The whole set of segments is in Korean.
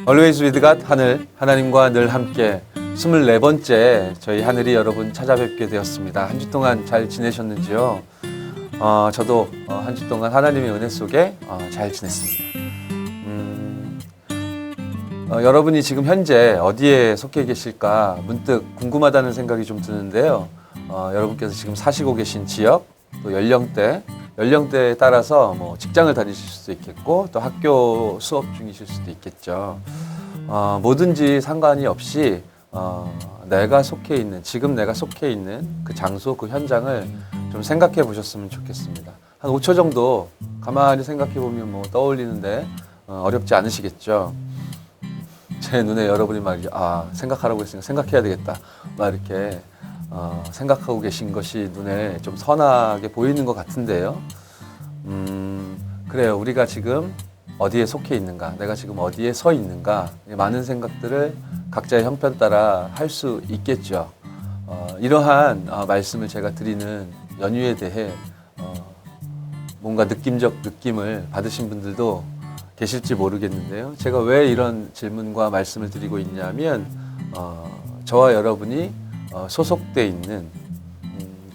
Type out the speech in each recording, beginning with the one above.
Always with God 하늘, 하나님과 늘 함께 24번째 저희 하늘이 여러분 찾아뵙게 되었습니다. 한 주 동안 잘 지내셨는지요? 저도 한 주 동안 하나님의 은혜 속에 잘 지냈습니다. 여러분이 지금 현재 어디에 속해 계실까 문득 궁금하다는 생각이 좀 드는데요. 여러분께서 지금 사시고 계신 지역, 또 연령대에 따라서 뭐 직장을 다니실 수도 있겠고 또 학교 수업 중이실 수도 있겠죠. 뭐든지 상관이 없이 지금 내가 속해 있는 그 장소, 그 현장을 좀 생각해 보셨으면 좋겠습니다. 한 5초 정도 가만히 생각해 보면 뭐 떠올리는데 어렵지 않으시겠죠. 제 눈에 여러분이 생각하라고 했으니까 생각해야 되겠다 막 이렇게 생각하고 계신 것이 눈에 좀 선하게 보이는 것 같은데요. 그래요. 우리가 지금 어디에 속해 있는가, 내가 지금 어디에 서 있는가, 많은 생각들을 각자의 형편 따라 할 수 있겠죠. 이러한 말씀을 제가 드리는 연유에 대해 뭔가 느낌적 느낌을 받으신 분들도 계실지 모르겠는데요. 제가 왜 이런 질문과 말씀을 드리고 있냐면 저와 여러분이 소속돼 있는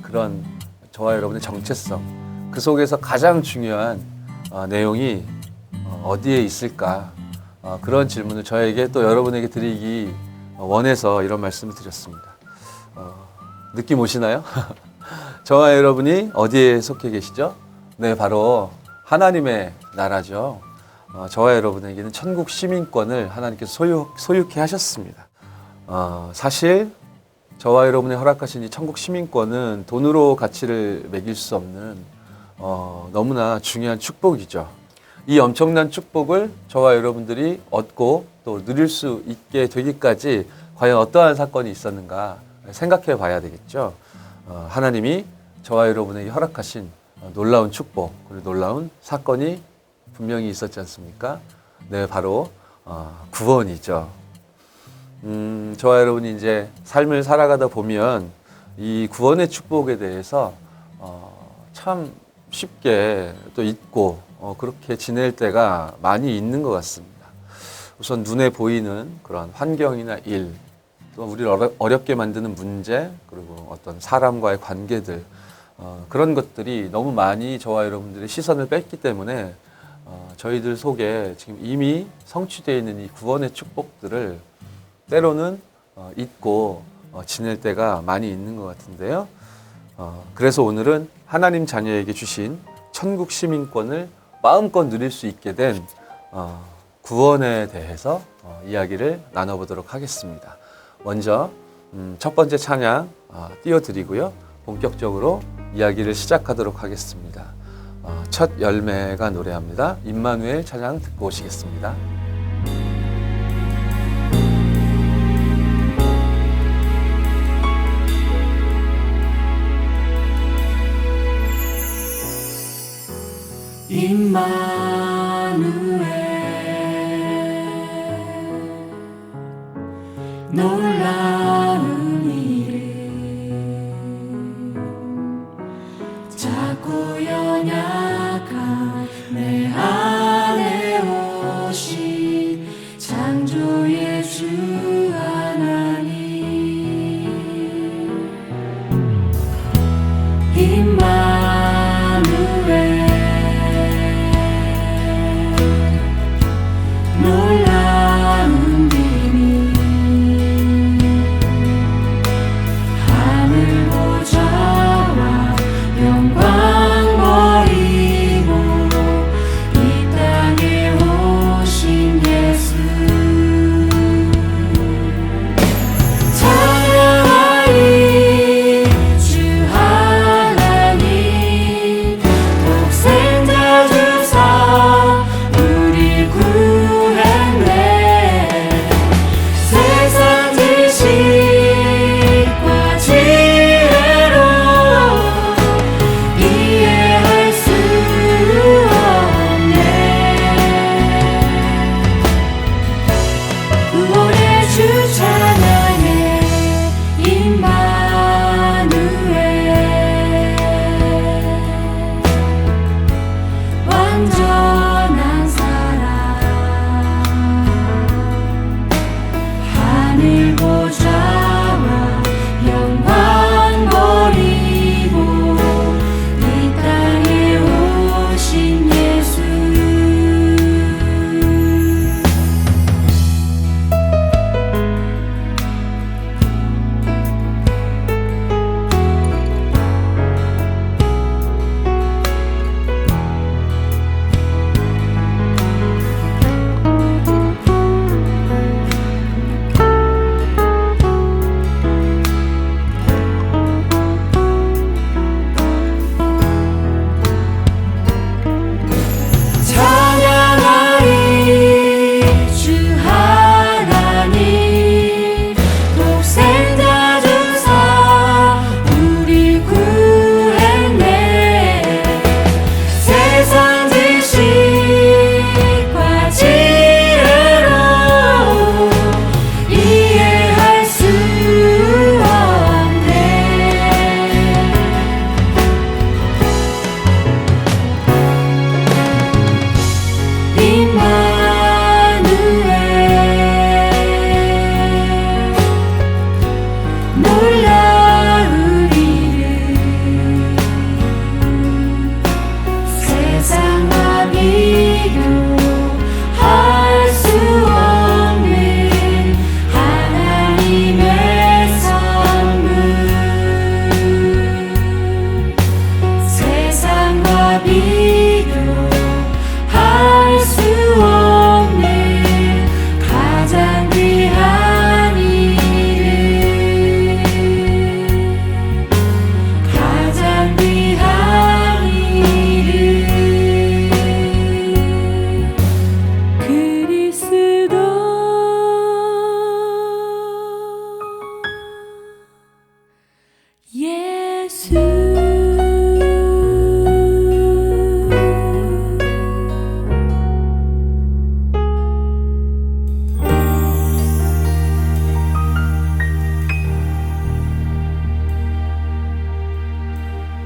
그런 저와 여러분의 정체성, 그 속에서 가장 중요한 내용이 어디에 있을까, 그런 질문을 저에게 또 여러분에게 드리기 원해서 이런 말씀을 드렸습니다. 느낌 오시나요? 저와 여러분이 어디에 속해 계시죠? 네, 바로 하나님의 나라죠. 저와 여러분에게는 천국 시민권을 하나님께서 소유케 하셨습니다. 사실 저와 여러분이 허락하신 이 천국 시민권은 돈으로 가치를 매길 수 없는 너무나 중요한 축복이죠. 이 엄청난 축복을 저와 여러분들이 얻고 또 누릴 수 있게 되기까지 과연 어떠한 사건이 있었는가 생각해 봐야 되겠죠. 하나님이 저와 여러분에게 허락하신 놀라운 축복, 그리고 놀라운 사건이 분명히 있었지 않습니까? 네, 바로 구원이죠. 저와 여러분이 이제 삶을 살아가다 보면 이 구원의 축복에 대해서 참 쉽게 또 잊고 그렇게 지낼 때가 많이 있는 것 같습니다. 우선 눈에 보이는 그런 환경이나 일, 또 우리를 어렵게 만드는 문제, 그리고 어떤 사람과의 관계들, 그런 것들이 너무 많이 저와 여러분들의 시선을 뺐기 때문에 저희들 속에 지금 이미 성취되어 있는 이 구원의 축복들을 때로는 잊고 지낼 때가 많이 있는 것 같은데요. 그래서 오늘은 하나님 자녀에게 주신 천국 시민권을 마음껏 누릴 수 있게 된 구원에 대해서 이야기를 나눠보도록 하겠습니다. 먼저 첫 번째 찬양 띄워드리고요. 본격적으로 이야기를 시작하도록 하겠습니다. 첫 열매가 노래합니다. 임마누엘 찬양 듣고 오시겠습니다. 임마누엘 놀라운 이름 작고 연약한 내 안에 오신 창조의 주 하나님 임마누엘 놀라운 비밀 하늘 보좌와 영광 버리고 이 땅에 오신 예수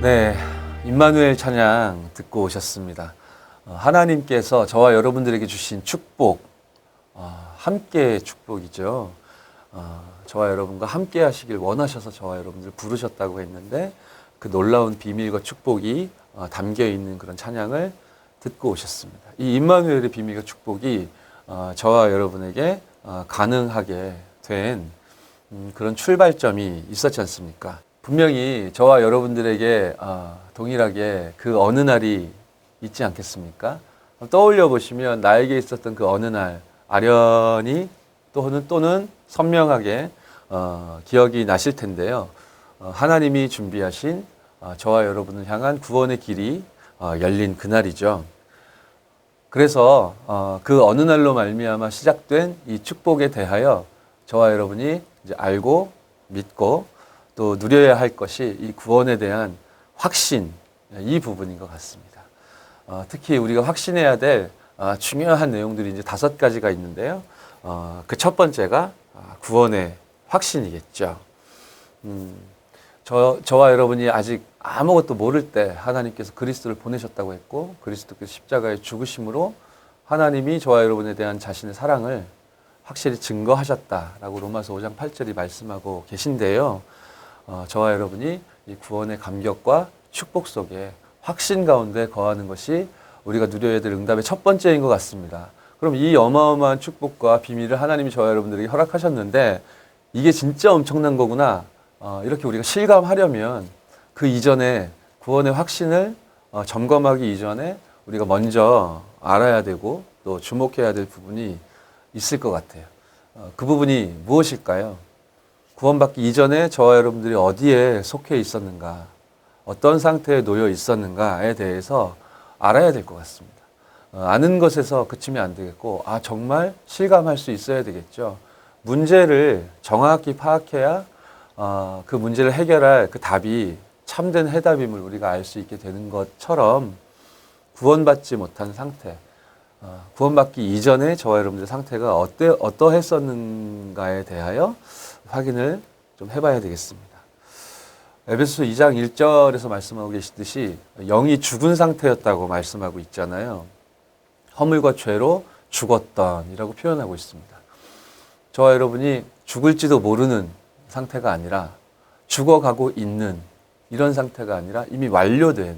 네, 임마누엘 찬양 듣고 오셨습니다. 하나님께서 저와 여러분들에게 주신 축복, 함께 축복이죠. 저와 여러분과 함께 하시길 원하셔서 저와 여러분들 부르셨다고 했는데 그 놀라운 비밀과 축복이 담겨 있는 그런 찬양을 듣고 오셨습니다. 이 임마누엘의 비밀과 축복이 저와 여러분에게 가능하게 된 그런 출발점이 있었지 않습니까? 분명히 저와 여러분들에게 동일하게 그 어느 날이 있지 않겠습니까? 떠올려 보시면 나에게 있었던 그 어느 날 아련히 또는 선명하게 기억이 나실 텐데요. 하나님이 준비하신 저와 여러분을 향한 구원의 길이 열린 그날이죠. 그래서 그 어느 날로 말미암아 시작된 이 축복에 대하여 저와 여러분이 이제 알고 믿고 또 누려야 할 것이 이 구원에 대한 확신, 이 부분인 것 같습니다. 특히 우리가 확신해야 될 중요한 내용들이 이제 5가지가 있는데요. 그 첫 번째가 구원의 확신이겠죠. 저와 여러분이 아직 아무것도 모를 때 하나님께서 그리스도를 보내셨다고 했고 그리스도께서 십자가의 죽으심으로 하나님이 저와 여러분에 대한 자신의 사랑을 확실히 증거하셨다라고 로마서 5장 8절이 말씀하고 계신데요. 저와 여러분이 이 구원의 감격과 축복 속에 확신 가운데 거하는 것이 우리가 누려야 될 응답의 첫 번째인 것 같습니다. 그럼 이 어마어마한 축복과 비밀을 하나님이 저와 여러분들에게 허락하셨는데 이게 진짜 엄청난 거구나. 이렇게 우리가 실감하려면 그 이전에 구원의 확신을 점검하기 이전에 우리가 먼저 알아야 되고 또 주목해야 될 부분이 있을 것 같아요. 그 부분이 무엇일까요? 구원받기 이전에 저와 여러분들이 어디에 속해 있었는가, 어떤 상태에 놓여 있었는가에 대해서 알아야 될 것 같습니다. 아는 것에서 그치면 안 되겠고, 정말 실감할 수 있어야 되겠죠. 문제를 정확히 파악해야 그 문제를 해결할 그 답이 참된 해답임을 우리가 알 수 있게 되는 것처럼 구원받지 못한 상태, 구원받기 이전에 저와 여러분들의 상태가 어떠했었는가에 대하여 확인을 좀 해봐야 되겠습니다. 에베소서 2장 1절에서 말씀하고 계시듯이 영이 죽은 상태였다고 말씀하고 있잖아요. 허물과 죄로 죽었던이라고 표현하고 있습니다. 저와 여러분이 죽을지도 모르는 상태가 아니라 죽어가고 있는 이런 상태가 아니라 이미 완료된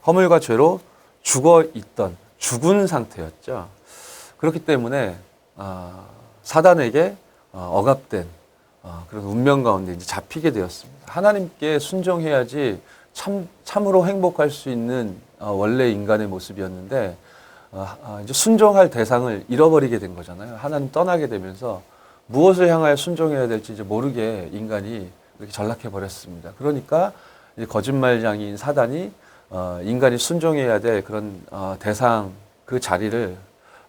허물과 죄로 죽어있던 죽은 상태였죠. 그렇기 때문에 사단에게 억압된 그런 운명 가운데 이제 잡히게 되었습니다. 하나님께 순종해야지 참으로 행복할 수 있는 원래 인간의 모습이었는데 이제 순종할 대상을 잃어버리게 된 거잖아요. 하나님 떠나게 되면서 무엇을 향하여 순종해야 될지 이제 모르게 인간이 이렇게 전락해 버렸습니다. 그러니까 이제 거짓말장인 사단이 인간이 순종해야 될 그런 대상 그 자리를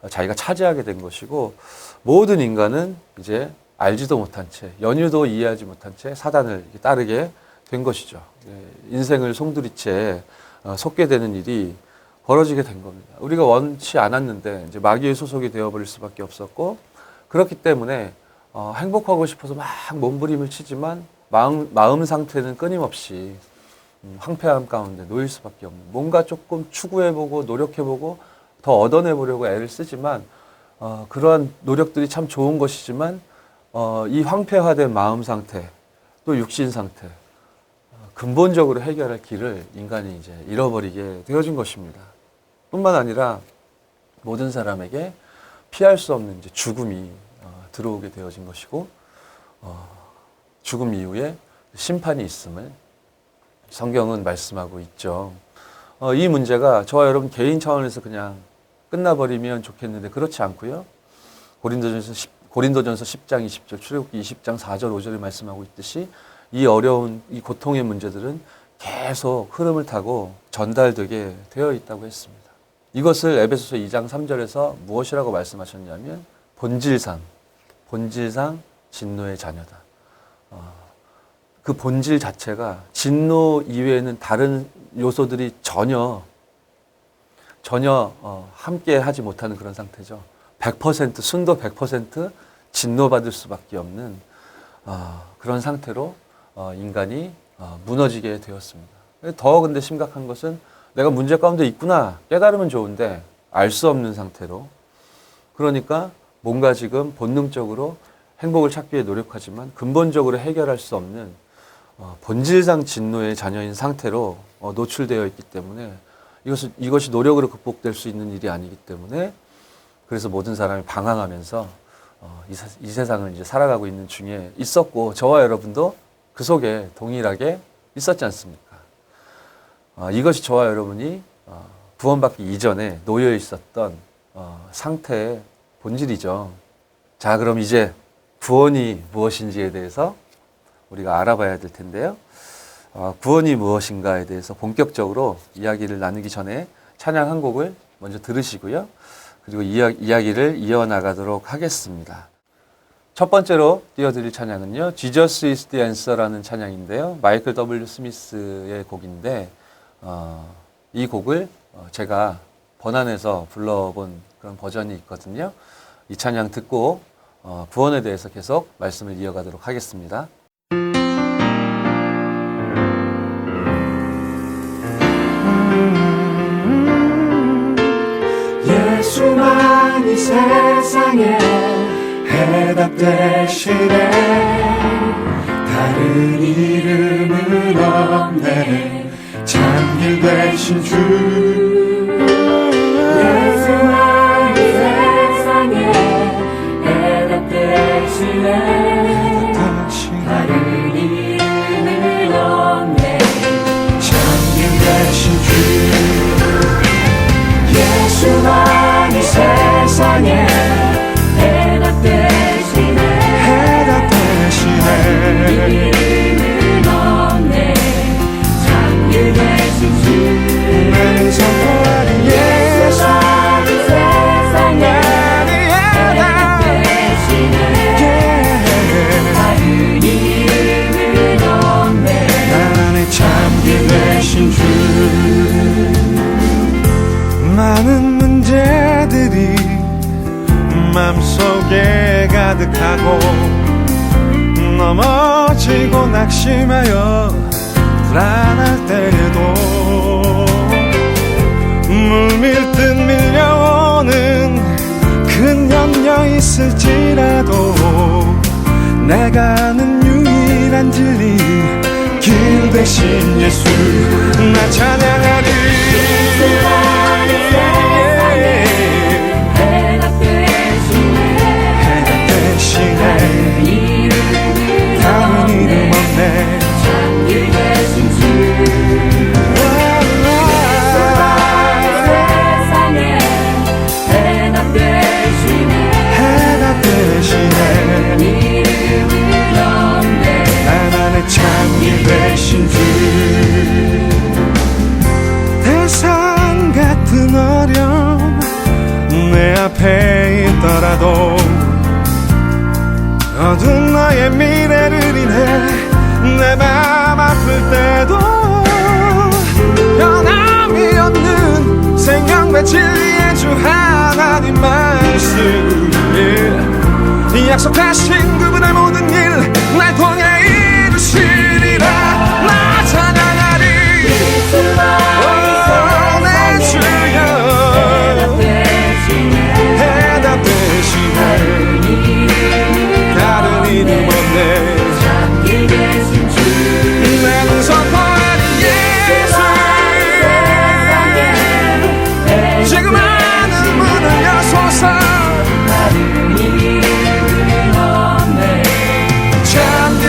자기가 차지하게 된 것이고 모든 인간은 이제 알지도 못한 채 연유도 이해하지 못한 채 사단을 따르게 된 것이죠. 인생을 송두리째 속게 되는 일이 벌어지게 된 겁니다. 우리가 원치 않았는데 이제 마귀의 소속이 되어버릴 수밖에 없었고 그렇기 때문에 행복하고 싶어서 막 몸부림을 치지만 마음 상태는 끊임없이 황폐함 가운데 놓일 수밖에 없는 뭔가 조금 추구해보고 노력해보고 더 얻어내보려고 애를 쓰지만 그러한 노력들이 참 좋은 것이지만 이 황폐화된 마음 상태 또 육신 상태 근본적으로 해결할 길을 인간이 이제 잃어버리게 되어진 것입니다. 뿐만 아니라 모든 사람에게 피할 수 없는 이제 죽음이 들어오게 되어진 것이고 죽음 이후에 심판이 있음을 성경은 말씀하고 있죠. 이 문제가 저와 여러분 개인 차원에서 그냥 끝나버리면 좋겠는데 그렇지 않고요. 고린도전서 10장 20절, 출애굽기 20장 4절 5절에 말씀하고 있듯이 이 어려운 이 고통의 문제들은 계속 흐름을 타고 전달되게 되어 있다고 했습니다. 이것을 에베소서 2장 3절에서 무엇이라고 말씀하셨냐면 본질상 진노의 자녀다. 그 본질 자체가 진노 이외에는 다른 요소들이 전혀 함께 하지 못하는 그런 상태죠. 100% 순도 100% 진노받을 수밖에 없는 그런 상태로 인간이 무너지게 되었습니다. 더 근데 심각한 것은 내가 문제 가운데 있구나 깨달으면 좋은데 알 수 없는 상태로, 그러니까 뭔가 지금 본능적으로 행복을 찾기 위해 노력하지만 근본적으로 해결할 수 없는 본질상 진노의 자녀인 상태로 노출되어 있기 때문에 이것이 노력으로 극복될 수 있는 일이 아니기 때문에, 그래서 모든 사람이 방황하면서 이 세상을 이제 살아가고 있는 중에 있었고, 저와 여러분도 그 속에 동일하게 있었지 않습니까? 이것이 저와 여러분이 구원받기 이전에 놓여 있었던 상태의 본질이죠. 자, 그럼 이제 구원이 무엇인지에 대해서 우리가 알아봐야 될 텐데요. 구원이 무엇인가에 대해서 본격적으로 이야기를 나누기 전에 찬양 한 곡을 먼저 들으시고요. 그리고 이야기를 이어나가도록 하겠습니다. 첫 번째로 띄워드릴 찬양은요, Jesus is the answer라는 찬양인데요. 마이클 W. 스미스의 곡인데, 이 곡을 제가 번안해서 불러본 그런 버전이 있거든요. 이 찬양 듣고 구원에 대해서 계속 말씀을 이어가도록 하겠습니다. 예수만 이 세상에 해답 대신에 다른 이름은 없네. 참 길 되신 주. 예수만 이 세상에 해답 대신에 다른 이름은 없네. 참 길 되신 주. 예수만 이 세상에 해답 대신에 해답 대신에 이름은 없네. 참 대신 주. 나는 선포하는 예수. 예수만 이 세상에 해답 대신에 다른 이름은 없네. 나는 참게 되신 주. 많은 문제들이 맘속에 가득하고 넘어지고 낙심하여 불안할 때에도 물밀듯 밀려오는 큰 염려 있을지라도 내가 아는 유일한 진리 길 대신 예수 나 찬양하리. 예수만 이 세상에 해답 대신에 이름은 다른 이름 없네. 참 길 대신 주. 예수만 이 세상에 해답 대신에 해답 대신에 이름은 없네. 나만의 참길 되신 주. 대상 같은 어려움 내 앞에 있더라도 어두운 나의 미래를 인해 내 맘 아플 때도 변함이 없는 생명과 진리의 주 하나님 말씀 약속하신 그분의 모든 일 날 통해 이루시리라. 나 찬양하리. 내 주여 해답 대신에 다른 이름 없네. 나는 선포하는 예수. 지금 하는 문을 여소서. 참길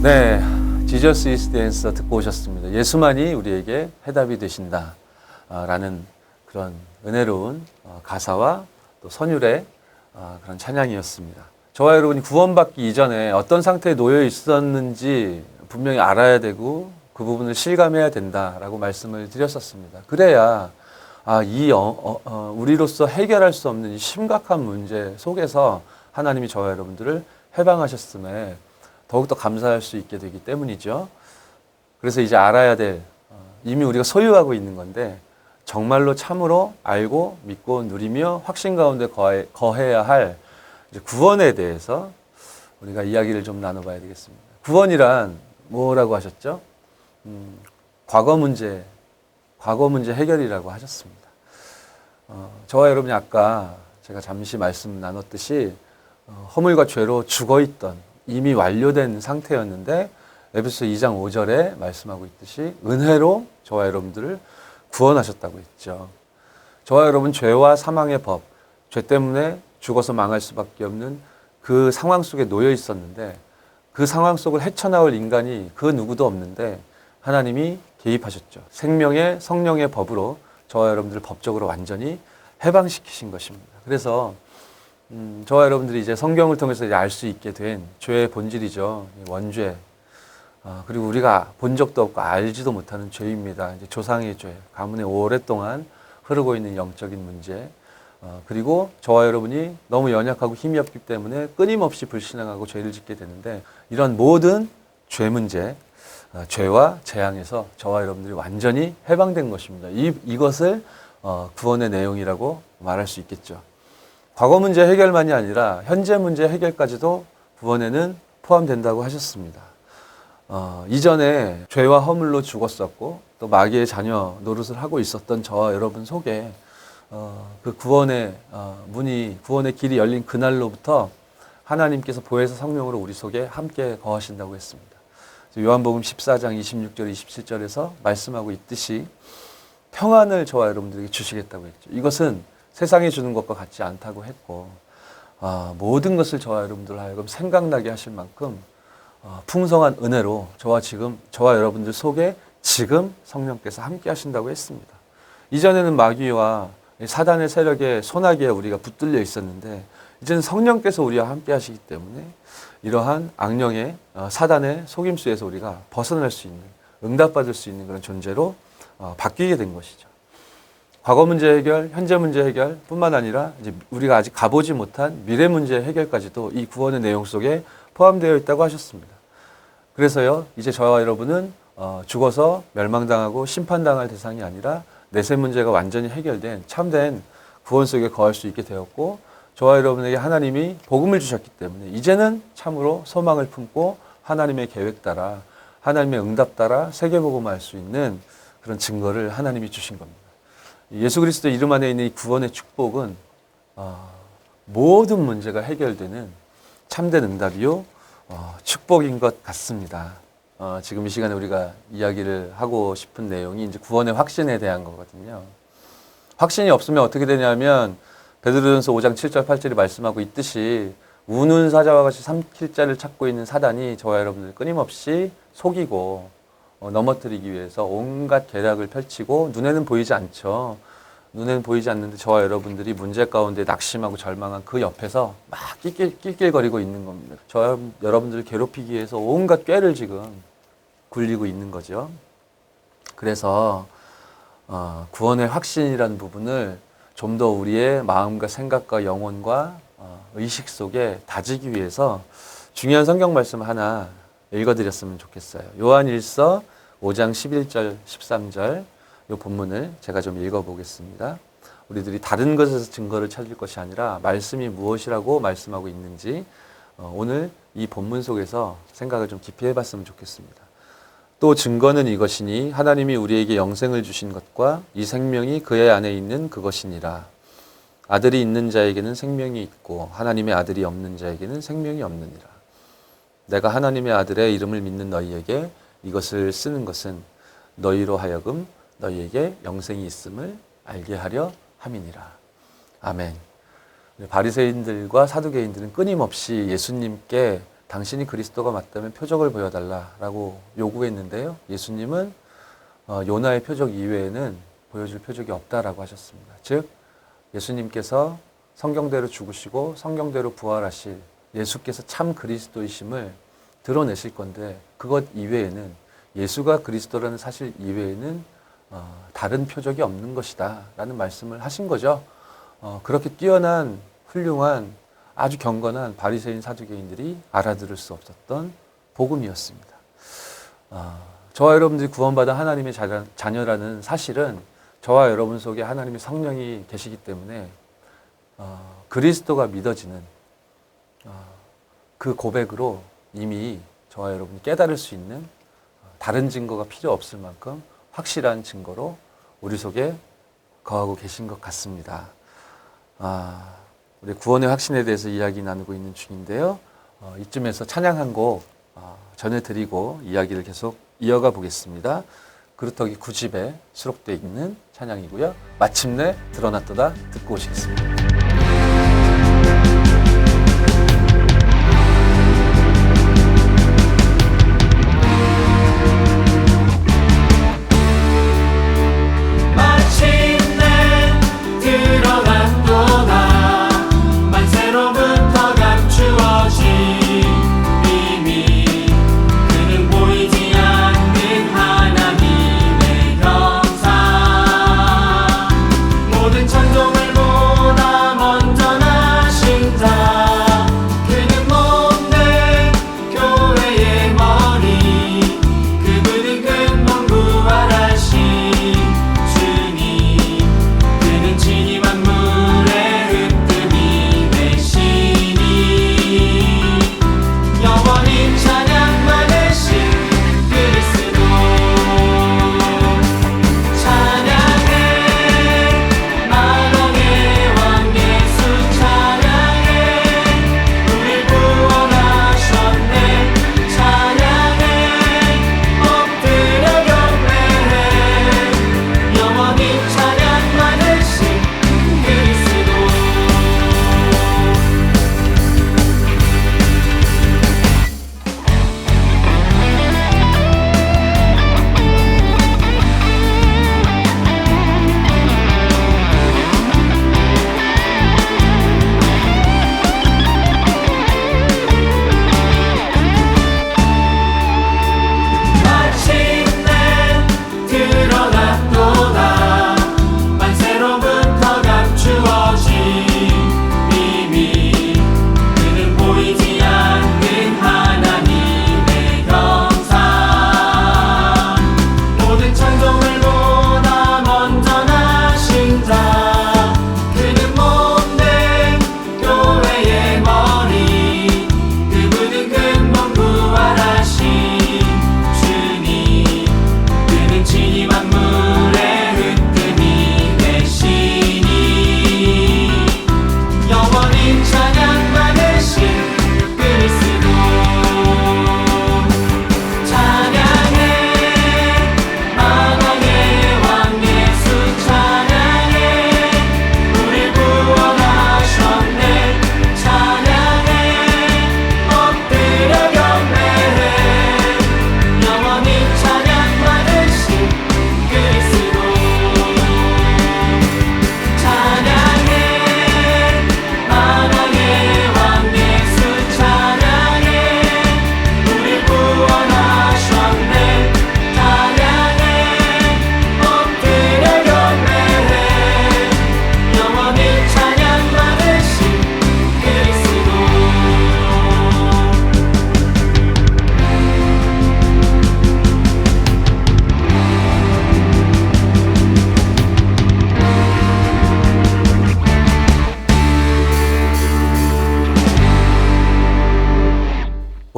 네, Jesus is the answer 듣고 오셨습니다. 예수만이 우리에게 해답이 되신다 라는 그런 은혜로운 가사와 또 선율의 그런 찬양이었습니다. 저와 여러분이 구원받기 이전에 어떤 상태에 놓여 있었는지 분명히 알아야 되고 그 부분을 실감해야 된다라고 말씀을 드렸었습니다. 그래야 우리로서 해결할 수 없는 이 심각한 문제 속에서 하나님이 저와 여러분들을 해방하셨음에 더욱더 감사할 수 있게 되기 때문이죠. 그래서 이제 알아야 될, 이미 우리가 소유하고 있는 건데 정말로 참으로 알고 믿고 누리며 확신 가운데 거해야 할 이제 구원에 대해서 우리가 이야기를 좀 나눠봐야 되겠습니다. 구원이란 뭐라고 하셨죠? 과거 문제 해결이라고 하셨습니다. 저와 여러분이 아까 제가 잠시 말씀 나눴듯이 허물과 죄로 죽어있던 이미 완료된 상태였는데 에베소 2장 5절에 말씀하고 있듯이 은혜로 저와 여러분들을 구원하셨다고 했죠. 저와 여러분 죄와 사망의 법, 죄 때문에 죽어서 망할 수밖에 없는 그 상황 속에 놓여 있었는데 그 상황 속을 헤쳐나올 인간이 그 누구도 없는데 하나님이 개입하셨죠. 생명의 성령의 법으로 저와 여러분들을 법적으로 완전히 해방시키신 것입니다. 그래서 저와 여러분들이 이제 성경을 통해서 알 수 있게 된 죄의 본질이죠. 원죄. 그리고 우리가 본 적도 없고 알지도 못하는 죄입니다. 이제 조상의 죄, 가문에 오랫동안 흐르고 있는 영적인 문제. 그리고 저와 여러분이 너무 연약하고 힘이 없기 때문에 끊임없이 불신앙하고 죄를 짓게 되는데 이런 모든 죄 문제, 죄와 재앙에서 저와 여러분들이 완전히 해방된 것입니다. 이것을 구원의 내용이라고 말할 수 있겠죠. 과거 문제 해결만이 아니라 현재 문제 해결까지도 구원에는 포함된다고 하셨습니다. 이전에 죄와 허물로 죽었었고 또 마귀의 자녀 노릇을 하고 있었던 저와 여러분 속에 그 구원의 문이, 구원의 길이 열린 그날로부터 하나님께서 보혜사 성령으로 우리 속에 함께 거하신다고 했습니다. 요한복음 14장 26절 27절에서 말씀하고 있듯이 평안을 저와 여러분들에게 주시겠다고 했죠. 이것은 세상이 주는 것과 같지 않다고 했고 모든 것을 저와 여러분들 하여금 생각나게 하실 만큼 풍성한 은혜로 저와 여러분들 속에 지금 성령께서 함께 하신다고 했습니다. 이전에는 마귀와 사단의 세력에 소나기에 우리가 붙들려 있었는데 이제는 성령께서 우리와 함께 하시기 때문에 이러한 악령의 사단의 속임수에서 우리가 벗어날 수 있는, 응답받을 수 있는 그런 존재로 바뀌게 된 것이죠. 과거 문제 해결, 현재 문제 해결 뿐만 아니라 이제 우리가 아직 가보지 못한 미래 문제 해결까지도 이 구원의 내용 속에 포함되어 있다고 하셨습니다. 그래서요, 이제 저와 여러분은 죽어서 멸망당하고 심판당할 대상이 아니라 내세 문제가 완전히 해결된 참된 구원 속에 거할 수 있게 되었고 저와 여러분에게 하나님이 복음을 주셨기 때문에 이제는 참으로 소망을 품고 하나님의 계획 따라 하나님의 응답 따라 세계복음할 수 있는 그런 증거를 하나님이 주신 겁니다. 예수 그리스도 이름 안에 있는 이 구원의 축복은 모든 문제가 해결되는 참된 응답이요 축복인 것 같습니다. 지금 이 시간에 우리가 이야기를 하고 싶은 내용이 이제 구원의 확신에 대한 거거든요. 확신이 없으면 어떻게 되냐면 베드로전서 5장 7절 8절이 말씀하고 있듯이 우는 사자와 같이 삼킬 자를 찾고 있는 사단이 저와 여러분들 끊임없이 속이고 넘어뜨리기 위해서 온갖 계략을 펼치고 눈에는 보이지 않죠. 눈에는 보이지 않는데 저와 여러분들이 문제 가운데 낙심하고 절망한 그 옆에서 막 낄낄거리고 있는 겁니다. 저와 여러분들을 괴롭히기 위해서 온갖 꾀를 지금 굴리고 있는 거죠. 그래서 구원의 확신이라는 부분을 좀 더 우리의 마음과 생각과 영혼과 의식 속에 다지기 위해서 중요한 성경 말씀 하나 읽어드렸으면 좋겠어요. 요한일서 5장 11절 13절 이 본문을 제가 좀 읽어보겠습니다. 우리들이 다른 것에서 증거를 찾을 것이 아니라 말씀이 무엇이라고 말씀하고 있는지 오늘 이 본문 속에서 생각을 좀 깊이 해봤으면 좋겠습니다. 또 증거는 이것이니 하나님이 우리에게 영생을 주신 것과 이 생명이 그의 안에 있는 그것이니라. 아들이 있는 자에게는 생명이 있고 하나님의 아들이 없는 자에게는 생명이 없느니라. 내가 하나님의 아들의 이름을 믿는 너희에게 이것을 쓰는 것은 너희로 하여금 너희에게 영생이 있음을 알게 하려 함이니라. 아멘. 바리새인들과 사두개인들은 끊임없이 예수님께 당신이 그리스도가 맞다면 표적을 보여달라라고 요구했는데요. 예수님은 요나의 표적 이외에는 보여줄 표적이 없다라고 하셨습니다. 즉 예수님께서 성경대로 죽으시고 성경대로 부활하실 예수께서 참 그리스도이심을 드러내실 건데 그것 이외에는 예수가 그리스도라는 사실 이외에는 다른 표적이 없는 것이다 라는 말씀을 하신 거죠. 그렇게 뛰어난 훌륭한 아주 경건한 바리새인 사두개인들이 알아들을 수 없었던 복음이었습니다. 저와 여러분들이 구원받은 하나님의 자녀라는 사실은 저와 여러분 속에 하나님의 성령이 계시기 때문에 그리스도가 믿어지는 그 고백으로 이미 저와 여러분이 깨달을 수 있는 다른 증거가 필요 없을 만큼 확실한 증거로 우리 속에 거하고 계신 것 같습니다. 우리 구원의 확신에 대해서 이야기 나누고 있는 중인데요. 이쯤에서 찬양 한 곡 전해드리고 이야기를 계속 이어가 보겠습니다. 그루터기 9집에 수록되어 있는 찬양이고요. 마침내 드러났도다 듣고 오시겠습니다.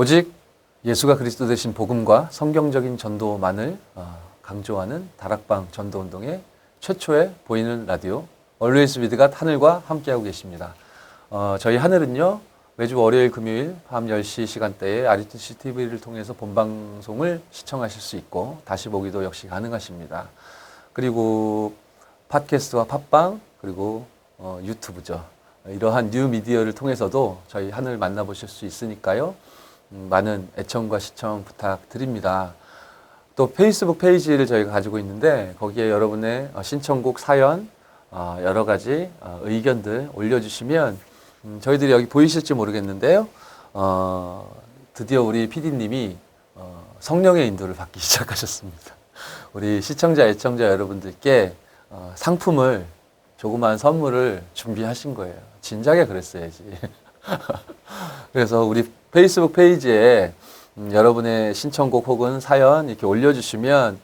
오직 예수가 그리스도 되신 복음과 성경적인 전도만을 강조하는 다락방 전도운동의 최초의 보이는 라디오 Always with God 하늘과 함께하고 계십니다. 저희 하늘은요, 매주 월요일 금요일 밤 10시 시간대에 RUTC TV를 통해서 본방송을 시청하실 수 있고 다시 보기도 역시 가능하십니다. 그리고 팟캐스트와 팟빵 그리고 유튜브죠. 이러한 뉴 미디어를 통해서도 저희 하늘 만나보실 수 있으니까요. 많은 애청과 시청 부탁드립니다. 또 페이스북 페이지를 저희가 가지고 있는데 거기에 여러분의 신청곡 사연, 여러 가지 의견들 올려주시면 저희들이 여기 보이실지 모르겠는데요. 드디어 우리 PD님이 성령의 인도를 받기 시작하셨습니다. 우리 시청자, 애청자 여러분들께 상품을, 조그마한 선물을 준비하신 거예요. 진작에 그랬어야지. 그래서 우리 페이스북 페이지에 여러분의 신청곡 혹은 사연 이렇게 올려주시면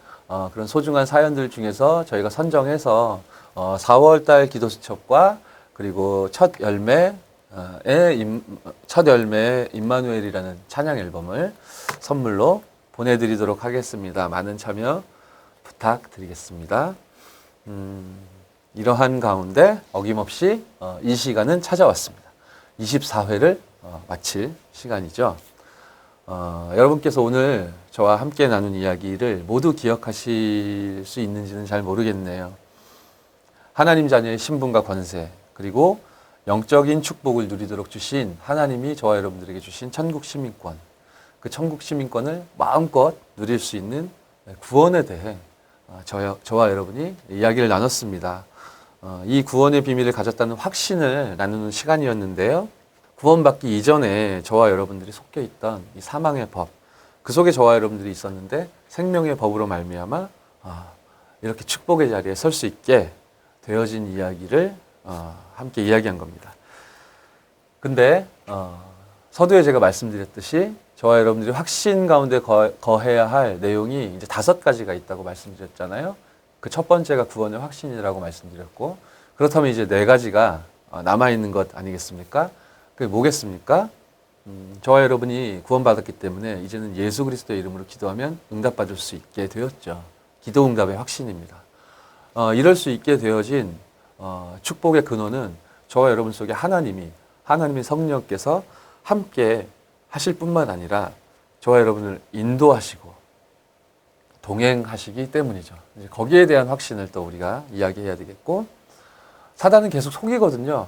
그런 소중한 사연들 중에서 저희가 선정해서 4월달 기도 수첩과 그리고 첫 열매의 임마누엘이라는 찬양 앨범을 선물로 보내드리도록 하겠습니다. 많은 참여 부탁드리겠습니다. 이러한 가운데 어김없이 이 시간은 찾아왔습니다. 24회를 마칠 시간이죠. 여러분께서 오늘 저와 함께 나눈 이야기를 모두 기억하실 수 있는지는 잘 모르겠네요. 하나님 자녀의 신분과 권세, 그리고 영적인 축복을 누리도록 주신 하나님이 저와 여러분들에게 주신 천국 시민권, 그 천국 시민권을 마음껏 누릴 수 있는 구원에 대해 저와 여러분이 이야기를 나눴습니다. 이 구원의 비밀을 가졌다는 확신을 나누는 시간이었는데요. 구원받기 이전에 저와 여러분들이 속해 있던 이 사망의 법, 그 속에 저와 여러분들이 있었는데 생명의 법으로 말미암아 이렇게 축복의 자리에 설 수 있게 되어진 이야기를 함께 이야기한 겁니다. 근데 서두에 제가 말씀드렸듯이 저와 여러분들이 확신 가운데 거해야 할 내용이 이제 5가지가 있다고 말씀드렸잖아요. 그 첫 번째가 구원의 확신이라고 말씀드렸고, 그렇다면 이제 4가지가 남아있는 것 아니겠습니까? 그게 뭐겠습니까? 저와 여러분이 구원받았기 때문에 이제는 예수 그리스도의 이름으로 기도하면 응답받을 수 있게 되었죠. 기도 응답의 확신입니다. 이럴 수 있게 되어진 축복의 근원은 저와 여러분 속에 하나님의 성령께서 함께 하실 뿐만 아니라 저와 여러분을 인도하시고 동행하시기 때문이죠. 이제 거기에 대한 확신을 또 우리가 이야기해야 되겠고, 사단은 계속 속이거든요.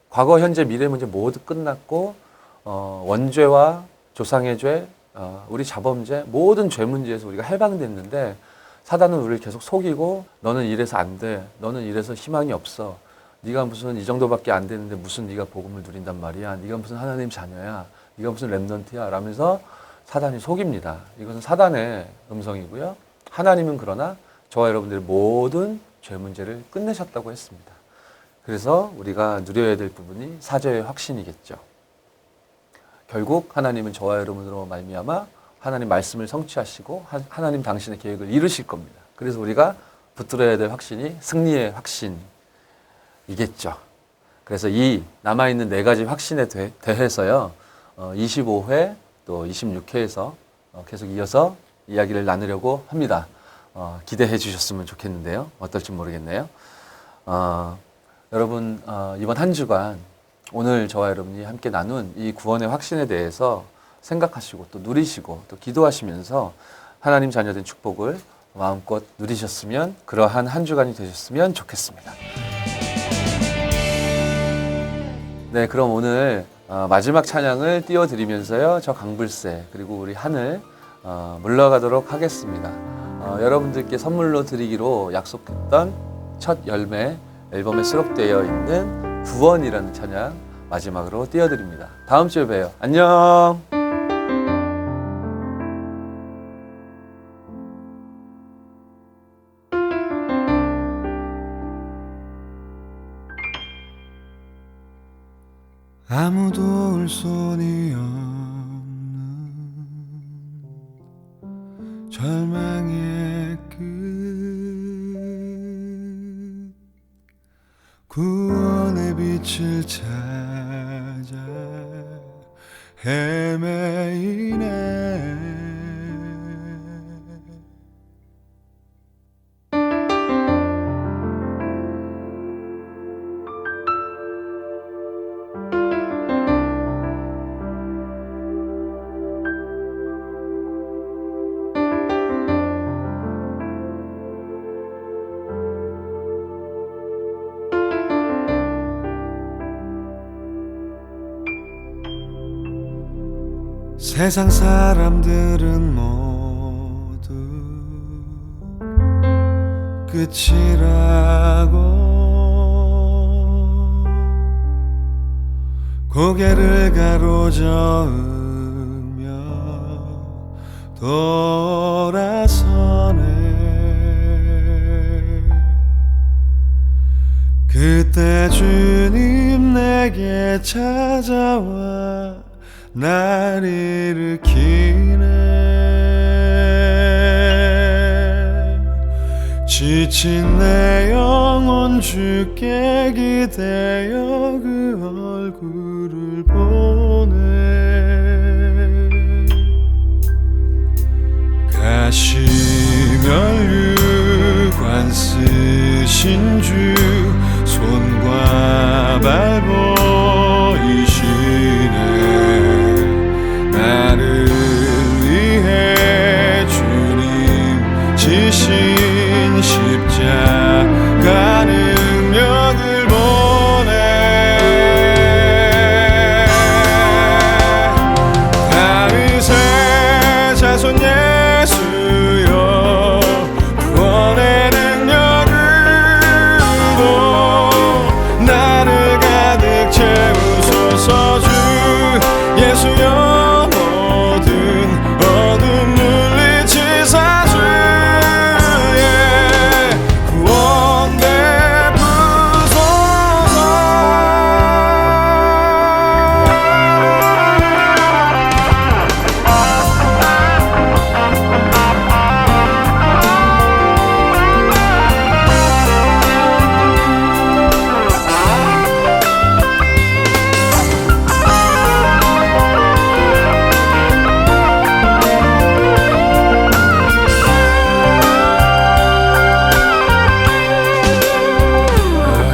과거, 현재, 미래 문제 모두 끝났고 원죄와 조상의 죄, 우리 자범죄, 모든 죄 문제에서 우리가 해방됐는데 사단은 우리를 계속 속이고, 너는 이래서 안 돼, 너는 이래서 희망이 없어, 네가 무슨 이 정도밖에 안 되는데 무슨 네가 복음을 누린단 말이야, 네가 무슨 하나님 자녀야, 네가 무슨 렘넌트야 라면서 사단이 속입니다. 이것은 사단의 음성이고요. 하나님은 그러나 저와 여러분들의 모든 죄 문제를 끝내셨다고 했습니다. 그래서 우리가 누려야 될 부분이 사죄의 확신이겠죠. 결국 하나님은 저와 여러분으로 말미암아 하나님 말씀을 성취하시고 하나님 당신의 계획을 이루실 겁니다. 그래서 우리가 붙들어야 될 확신이 승리의 확신이겠죠. 그래서 이 남아있는 4가지 확신에 대해서요, 25회 또 26회에서 계속 이어서 이야기를 나누려고 합니다. 기대해 주셨으면 좋겠는데요. 어떨지 모르겠네요. 여러분, 이번 한 주간 오늘 저와 여러분이 함께 나눈 이 구원의 확신에 대해서 생각하시고 또 누리시고 또 기도하시면서 하나님 자녀된 축복을 마음껏 누리셨으면, 그러한 한 주간이 되셨으면 좋겠습니다. 네, 그럼 오늘 마지막 찬양을 띄워드리면서요, 저 강불새 그리고 우리 하늘 물러가도록 하겠습니다. 여러분들께 선물로 드리기로 약속했던 첫 열매 앨범에 수록되어 있는 구원이라는 찬양 마지막으로 띄워드립니다. 다음 주에 봬요. 안녕. 아무도 올 손이 없는 절망의 끝, 구원의 빛을 찾아 헤매이네. 세상 사람들은 모두 끝이라고 고개를 가로저으며 돌아서네. 그때 주님 내게 찾아와 날 일으키네. 지친 내 영혼 주께 기대어 그 얼굴을 보네. 가시면류관 쓰신 주 손과 발 보이시네. 나를 위해 주님 지신 십자가 능력을 보내. 다윗의 자손 예수여 구원의 능력으로 나를 가득 채우소서. 주 예수여 모든 어둠 물리치사 주의 구원 베푸소서.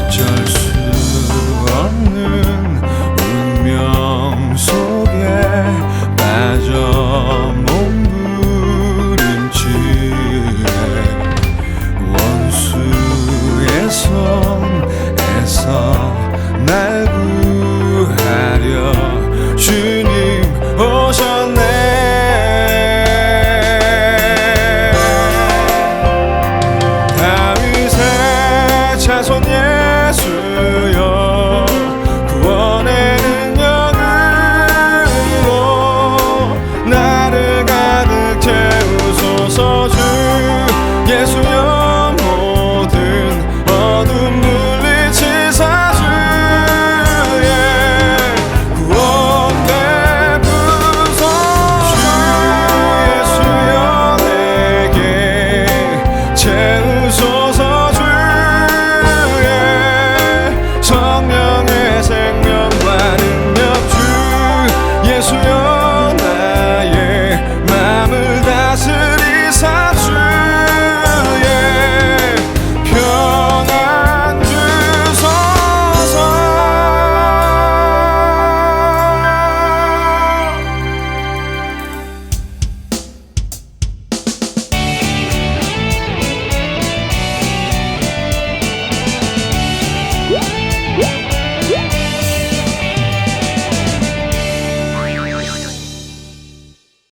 어쩔 수 없는 운명 속에 빠져 몸부림치네. 원수의 손에서 날 구하려 주님 오셨네. 다윗의 자손 예수여